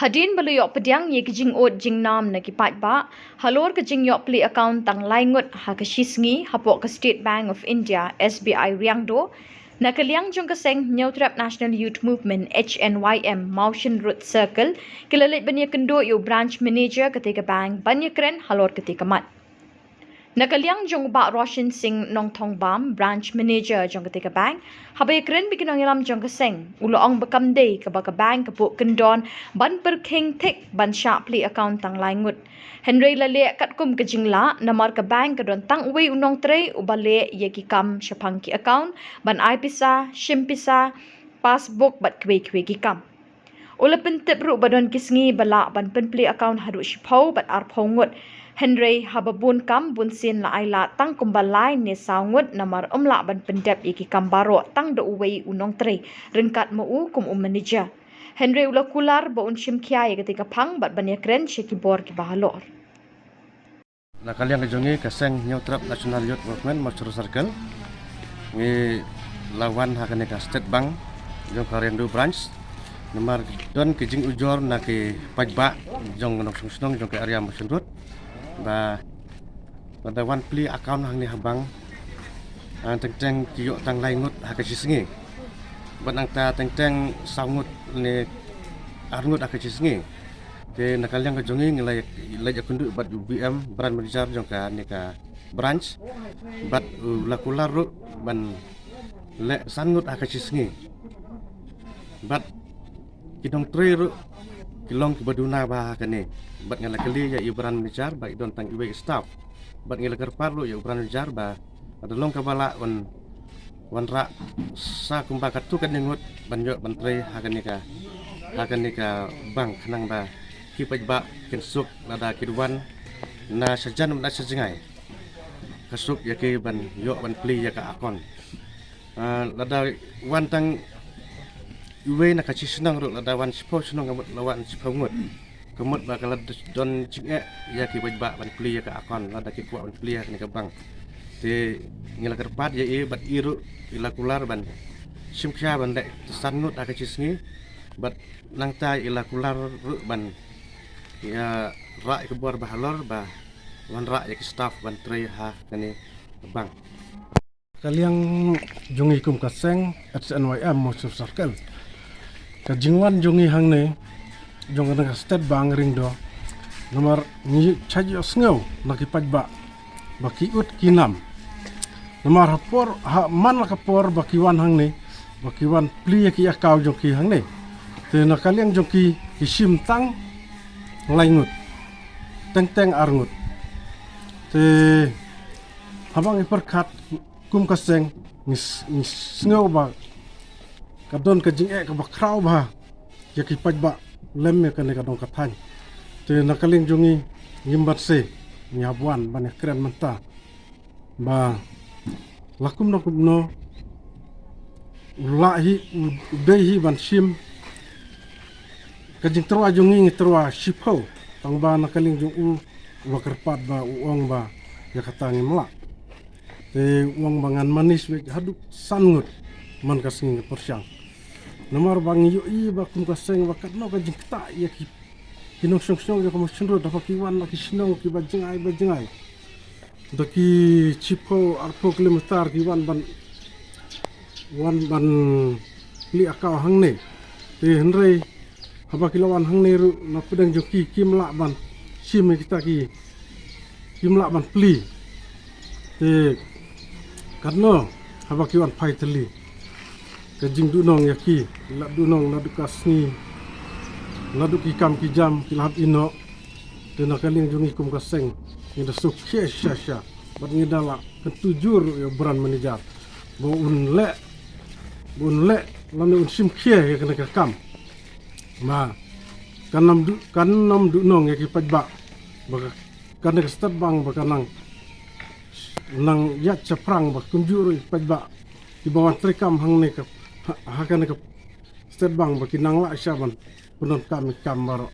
Hadin baluyok pediang ye kijing ot jing nam na kipat ba halor kijing yok pli account tang laingut ha kashisngi hapok ka State Bank of India SBI riangdo na kaliang jong kaseng Neutrap National Youth Movement HNYM Motion Root Circle kilalit banya kendo yo branch manager ketika bank banya keren halor ketika mat. Nakaliang jong ba Roshan Singh Nong Thong Bam, branch manager jong ketika bank, habay keren bikin ang ilam jong keseng, uloong bekam day kabaka bank kapuk kendon, ban perking tek ban sharply account tang laingut. Henry lale kat kum kejingla, namar ke bank kedon tang uwe unong tre ubale ye kikam syapang ki account, ban ai pisa, shim pisa, passbook bat kwe kikam. Ula pentip ru badon kisngi balak ban penpli account hadu shipau bat arpongut. Henry hababun kam bunsin la aila tang kumbalai ni saungut namar umla ban pendep iki kambaro tang do uwei unong tre ringkat mu kum manager. Henry ula kular ba unshim kiai ketika pang bat banya kren shekibor ki bahalor. Nah kalian kejongi keseng Neutrap National Youth Movement Motion Circle ni lawan hakane ka State Bank jong Karendu branch nomor don kijing ujor na ke pajba jong nok sunong jong ke area Motion Road ba pada wan pli account hang ni habang ang teng kiyok tang laingut hakacisngi ban ang ta teng sangut ni arngut hakacisngi ke nakaliang kejongi ngilai akundu bat UBM brand manager jong ka ni ka branch bat lakular ban le sangut hakacisngi bat kidong tre kilong kibaduna bah kani bat ngala kali ya ibran manager ba idon tang iwe staff bat ngala kerpar lu ya ibran manager ba adalong kabala wan ra sa kumba katu kan ngut banjo bantre hakani ka bank nang ba kipaj ba kensuk lada kidwan na sajan na sajingai kasuk ya ke ban yo ban pli ya ka akon lada wan tang iwe na kacisnang ru lada wan sipo sunong ngamut lawan sipongut kemut bakal don cinge ya ki bajba ban pli ya ka akon lada ki kuat ban pli ya ni ka bang te ngila kerpat ya i bat iru ila kular ban simkya ban dek sanut akacisngi bat nangta ila kular ru ban ya ra ke buar bahalor ba wan ra ya ki staff ban tre ha kani bang kaliang jungi kum kaseng HNYM Motion Circle kajingwan jungi hang ne jong na State Bank ring do nomor ni chaji osngau laki pajba baki ut kinam nomor hapor ha man la kapor baki wan hang ne baki wan pli ki akau jong ki hang ne te na kaliang jong ki sim tang laingut teng arngut te habang iperkat kum kaseng nis ngau ba kadon kajing ka bakraw ba ya ki pajba lem ya kane kadon kathan te nakaling jungi ngimbat se nyabuan ban keren menta ba lakum no lahi behi ban sim kajing terwa jungi terwa shipho tang ba nakaling jung wakerpat ba uong ba ya katangi melak te uang bangan manis wek haduk sangut man kasing persyang nomor bang yoi ba kum kaseng wakat no kajing ta ya ki kinong song ya kamu sendro dapat kiwan laki senong ki bajengai daki cipo arpo kilometer kiwan ban li akau hang ne te henrei haba kilawan hang ne ru na pedang joki kimla ban sim kita ki kimla ban pli te karno haba kiwan pai teli kajing dunong yaki la dunong la dukasni la dukikam kijam kilhab ino tena kaling jungi kum kaseng ngida sukhe syasya bat ngidala ketujur ya brand manager bo unle lalu sim khie ya kena kam ma kanam dunong yaki pajba baka kana State Bank baka nang ya caprang bak kunjur pajba di bawah trekam hang ne ka hakane ka State Bank baki nang la syaban punon kami kamaro